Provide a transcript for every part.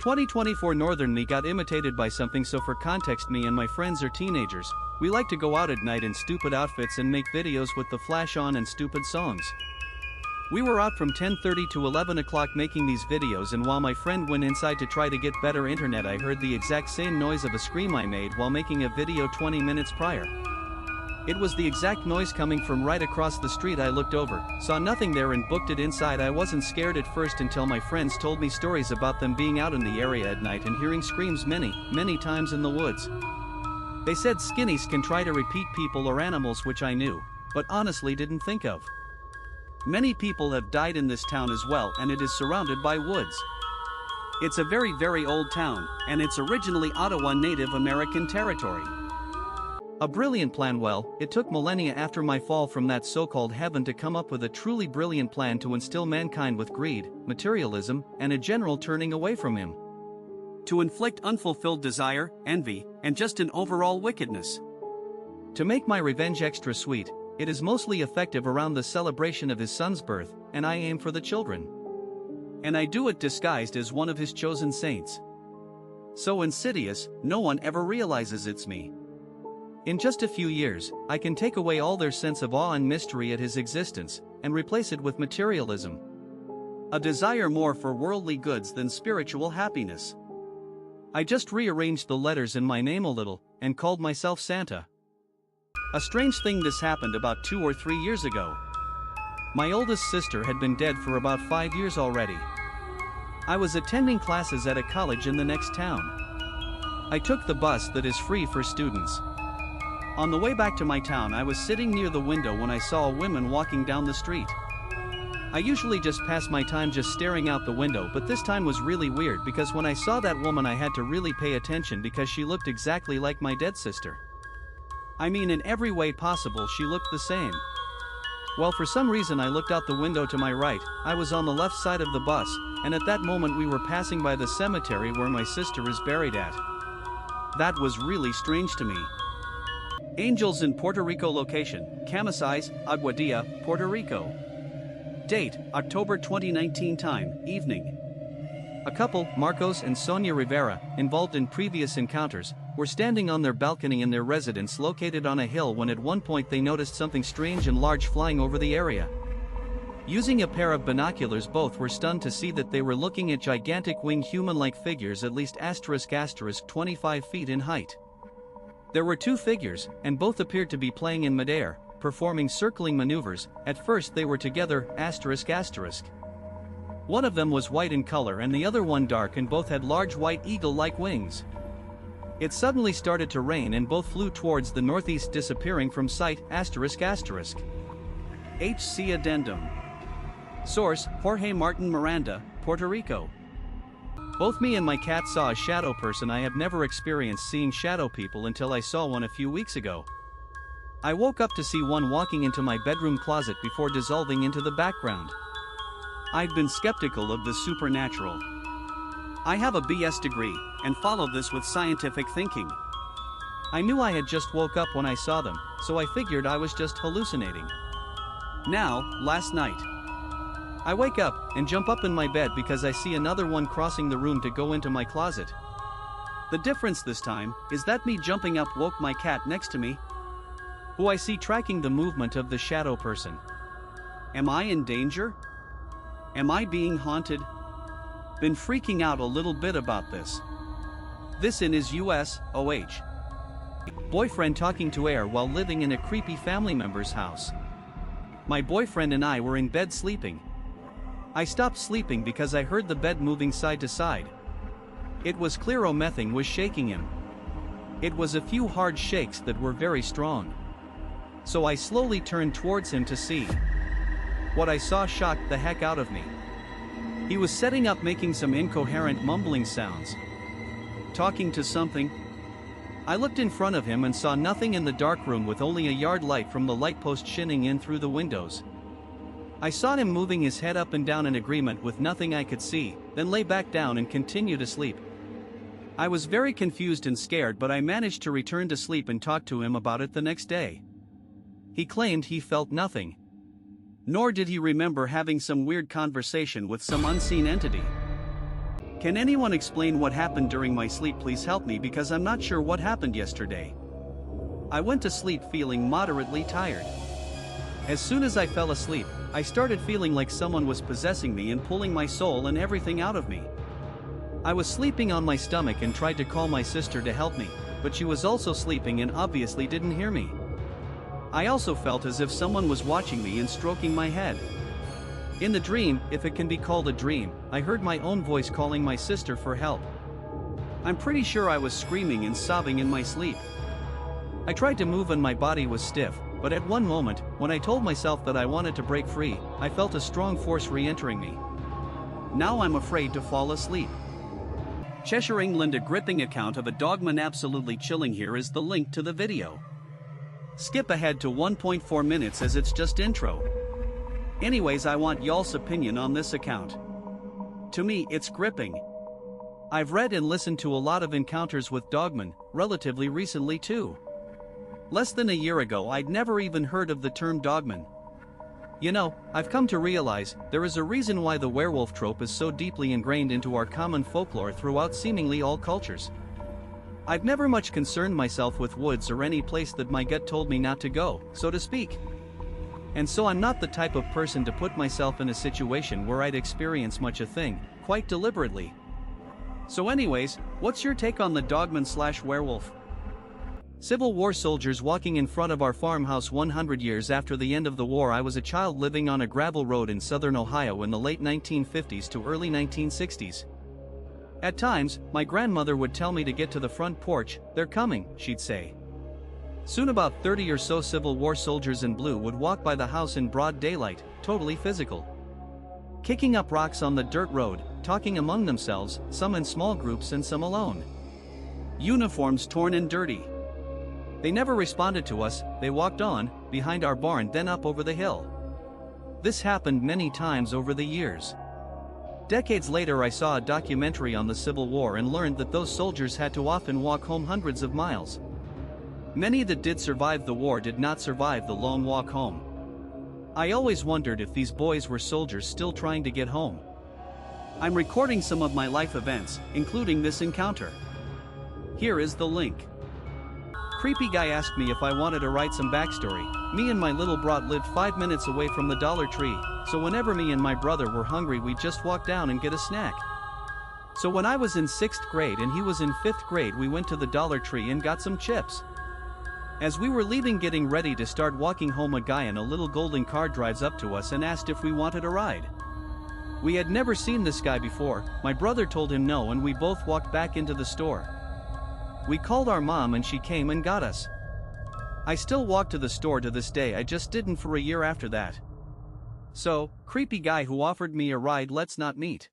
2024 Northern me got imitated by something, so for context, me and my friends are teenagers. We like to go out at night in stupid outfits and make videos with the flash on and stupid songs. We were out from 10:30 to 11 o'clock making these videos, and while my friend went inside to try to get better internet, I heard the exact same noise of a scream I made while making a video 20 minutes prior. It was the exact noise coming from right across the street. I looked over, saw nothing there, and booked it inside. I wasn't scared at first until my friends told me stories about them being out in the area at night and hearing screams many times in the woods. They said skinnies can try to repeat people or animals, which I knew, but honestly didn't think of. Many people have died in this town as well, and it is surrounded by woods. It's a very old town, and it's originally Ottawa Native American territory. A brilliant plan. Well, it took millennia after my fall from that so-called heaven to come up with a truly brilliant plan to instill mankind with greed, materialism, and a general turning away from him. To inflict unfulfilled desire, envy, and just an overall wickedness. To make my revenge extra sweet, it is mostly effective around the celebration of his son's birth, and I aim for the children. And I do it disguised as one of his chosen saints. So insidious, no one ever realizes it's me. In just a few years, I can take away all their sense of awe and mystery at his existence, and replace it with materialism. A desire more for worldly goods than spiritual happiness. I just rearranged the letters in my name a little, and called myself Santa. A strange thing, this happened about 2 or 3 years ago. My oldest sister had been dead for about 5 years already. I was attending classes at a college in the next town. I took the bus that is free for students. On the way back to my town, I was sitting near the window when I saw a woman walking down the street. I usually just pass my time just staring out the window, but this time was really weird because when I saw that woman I had to really pay attention because she looked exactly like my dead sister. I mean, in every way possible she looked the same. Well, for some reason I looked out the window to my right. I was on the left side of the bus, and at that moment we were passing by the cemetery where my sister is buried at. That was really strange to me. Angels in Puerto Rico. Location: Camisais, Aguadilla, Puerto Rico. Date: October 2019. Time: evening. A couple, Marcos and Sonia Rivera, involved in previous encounters, were standing on their balcony in their residence located on a hill when at one point they noticed something strange and large flying over the area. Using a pair of binoculars, both were stunned to see that they were looking at gigantic winged human-like figures at least * 25 feet in height. There were 2 figures, and both appeared to be playing in midair, performing circling maneuvers. At first they were together ***. One of them was white in color and the other one dark, and both had large white eagle-like wings. It suddenly started to rain and both flew towards the northeast, disappearing from sight ***. HC Addendum. Source: Jorge Martin Miranda, Puerto Rico. Both me and my cat saw a shadow person. I have never experienced seeing shadow people until I saw one a few weeks ago. I woke up to see one walking into my bedroom closet before dissolving into the background. I've been skeptical of the supernatural. I have a BS degree, and follow this with scientific thinking. I knew I had just woke up when I saw them, so I figured I was just hallucinating. Now, last night, I wake up and jump up in my bed because I see another one crossing the room to go into my closet. The difference this time is that me jumping up woke my cat next to me, who I see tracking the movement of the shadow person. Am I in danger? Am I being haunted? Been freaking out a little bit about this. This in is US, OH. Boyfriend talking to air while living in a creepy family member's house. My boyfriend and I were in bed sleeping. I stopped sleeping because I heard the bed moving side to side. It was clear something was shaking him. It was a few hard shakes that were very strong. So I slowly turned towards him to see. What I saw shocked the heck out of me. He was setting up, making some incoherent mumbling sounds. Talking to something. I looked in front of him and saw nothing in the dark room with only a yard light from the light post shining in through the windows. I saw him moving his head up and down in agreement with nothing I could see, then lay back down and continue to sleep. I was very confused and scared, but I managed to return to sleep and talk to him about it the next day. He claimed he felt nothing. Nor did he remember having some weird conversation with some unseen entity. Can anyone explain what happened during my sleep? Please help me because I'm not sure what happened yesterday. I went to sleep feeling moderately tired. As soon as I fell asleep, I started feeling like someone was possessing me and pulling my soul and everything out of me. I was sleeping on my stomach and tried to call my sister to help me, but she was also sleeping and obviously didn't hear me. I also felt as if someone was watching me and stroking my head. In the dream, if it can be called a dream, I heard my own voice calling my sister for help. I'm pretty sure I was screaming and sobbing in my sleep. I tried to move and my body was stiff, but at one moment, when I told myself that I wanted to break free, I felt a strong force re-entering me. Now I'm afraid to fall asleep. Cheshire, England. A gripping account of a dogman absolutely chilling. Here is the link to the video. Skip ahead to 1.4 minutes as it's just intro. Anyways, I want y'all's opinion on this account. To me, it's gripping. I've read and listened to a lot of encounters with dogmen, relatively recently too. Less than a year ago I'd never even heard of the term dogman. You know, I've come to realize there is a reason why the werewolf trope is so deeply ingrained into our common folklore throughout seemingly all cultures. I've never much concerned myself with woods or any place that my gut told me not to go, so to speak. And so I'm not the type of person to put myself in a situation where I'd experience much a thing, quite deliberately. So anyways, what's your take on the dogman/werewolf? Civil War soldiers walking in front of our farmhouse 100 years after the end of the war. I was a child living on a gravel road in southern Ohio in the late 1950s to early 1960s. At times, my grandmother would tell me to get to the front porch. "They're coming," she'd say. Soon about 30 or so Civil War soldiers in blue would walk by the house in broad daylight, totally physical. Kicking up rocks on the dirt road, talking among themselves, some in small groups and some alone. Uniforms torn and dirty. They never responded to us. They walked on, behind our barn, then up over the hill. This happened many times over the years. Decades later I saw a documentary on the Civil War and learned that those soldiers had to often walk home hundreds of miles. Many that did survive the war did not survive the long walk home. I always wondered if these boys were soldiers still trying to get home. I'm recording some of my life events, including this encounter. Here is the link. Creepy guy asked me if I wanted to write some backstory. Me and my little brat lived 5 minutes away from the Dollar Tree, so whenever me and my brother were hungry we'd just walk down and get a snack. So when I was in 6th grade and he was in 5th grade we went to the Dollar Tree and got some chips. As we were leaving getting ready to start walking home, a guy in a little golden car drives up to us and asked if we wanted a ride. We had never seen this guy before. My brother told him no and we both walked back into the store. We called our mom and she came and got us. I still walk to the store to this day. I just didn't for a year after that. So, creepy guy who offered me a ride. Let's not meet.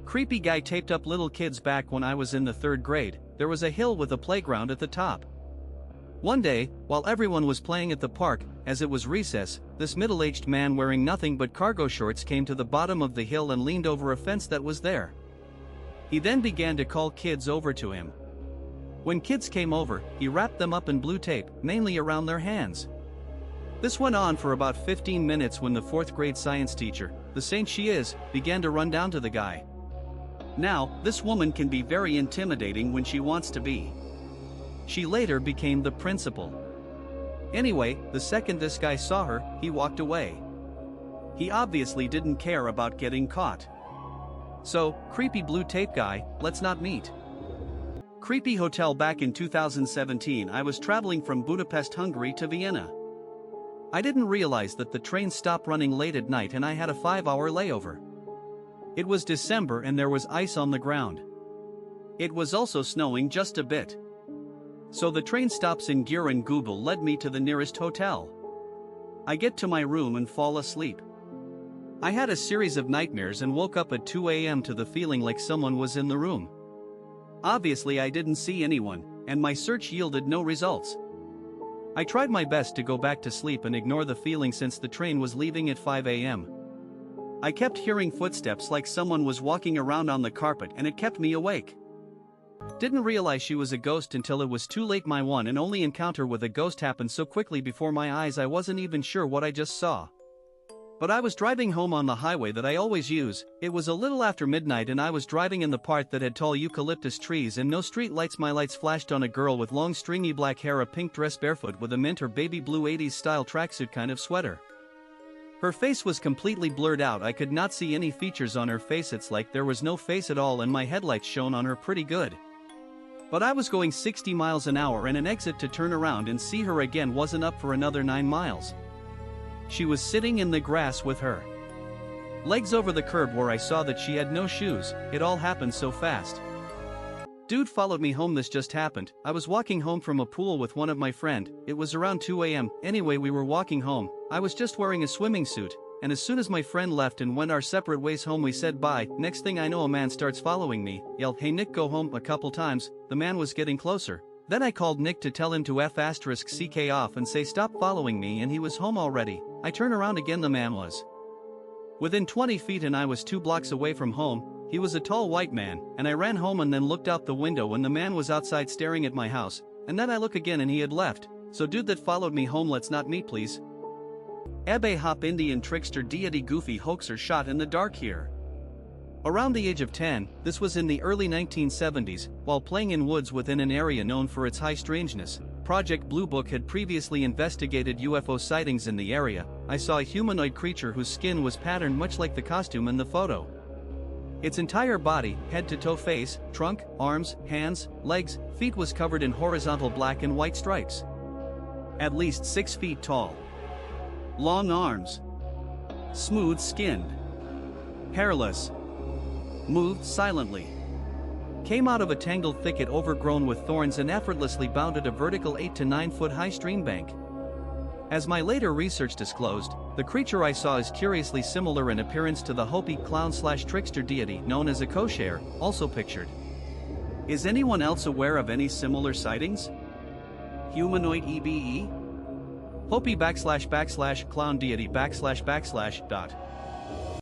Creepy guy taped up little kids. Back when I was in the 3rd grade, there was a hill with a playground at the top. One day, while everyone was playing at the park, as it was recess, this middle-aged man wearing nothing but cargo shorts came to the bottom of the hill and leaned over a fence that was there. He then began to call kids over to him. When kids came over, he wrapped them up in blue tape, mainly around their hands. This went on for about 15 minutes when the 4th grade science teacher, the saint she is, began to run down to the guy. Now, this woman can be very intimidating when she wants to be. She later became the principal. Anyway, the second this guy saw her, he walked away. He obviously didn't care about getting caught. So, creepy blue tape guy, let's not meet. Creepy hotel. Back in 2017 I was traveling from Budapest, Hungary to Vienna. I didn't realize that the train stopped running late at night and I had a 5-hour layover. It was December and there was ice on the ground. It was also snowing just a bit. So the train stops in Gear and Google led me to the nearest hotel. I get to my room and fall asleep. I had a series of nightmares and woke up at 2 a.m. to the feeling like someone was in the room. Obviously I didn't see anyone, and my search yielded no results. I tried my best to go back to sleep and ignore the feeling since the train was leaving at 5 a.m. I kept hearing footsteps like someone was walking around on the carpet and it kept me awake. Didn't realize she was a ghost until it was too late. My one and only encounter with a ghost happened so quickly before my eyes I wasn't even sure what I just saw. But I was driving home on the highway that I always use. It was a little after midnight and I was driving in the part that had tall eucalyptus trees and no street lights. My lights flashed on a girl with long stringy black hair, a pink dress, barefoot with a mint or baby blue 80s style tracksuit kind of sweater. Her face was completely blurred out. I could not see any features on her face. It's like there was no face at all, and my headlights shone on her pretty good. But I was going 60 miles an hour and an exit to turn around and see her again wasn't up for another 9 miles. She was sitting in the grass with her legs over the curb where I saw that she had no shoes. It all happened so fast. Dude followed me home. This just happened. I was walking home from a pool with one of my friend. It was around 2 a.m. Anyway, we were walking home. I was just wearing a swimming suit, and as soon as my friend left and went our separate ways home, we said bye. Next thing I know, a man starts following me, yelled, "Hey Nick, go home," a couple times. The man was getting closer. Then I called Nick to tell him to F***ck off and say stop following me, and he was home already. I turn around again, the man was within 20 feet and I was 2 blocks away from home. He was a tall white man, and I ran home and then looked out the window when the man was outside staring at my house, and then I look again and he had left. So dude that followed me home, let's not meet please. Ebbe hop Indian trickster deity goofy hoaxer shot in the dark here. Around the age of 10, this was in the early 1970s, while playing in woods within an area known for its high strangeness. Project Blue Book had previously investigated UFO sightings in the area. I saw a humanoid creature whose skin was patterned much like the costume in the photo. Its entire body, head to toe, face, trunk, arms, hands, legs, feet was covered in horizontal black and white stripes. At least 6 feet tall. Long arms. Smooth skinned. Hairless. Moved silently. Came out of a tangled thicket overgrown with thorns and effortlessly bounded a vertical 8 to 9 foot high stream bank. As my later research disclosed, the creature I saw is curiously similar in appearance to the Hopi clown/trickster deity known as a kosher, also pictured. Is anyone else aware of any similar sightings? Humanoid EBE? Hopi // clown deity / ...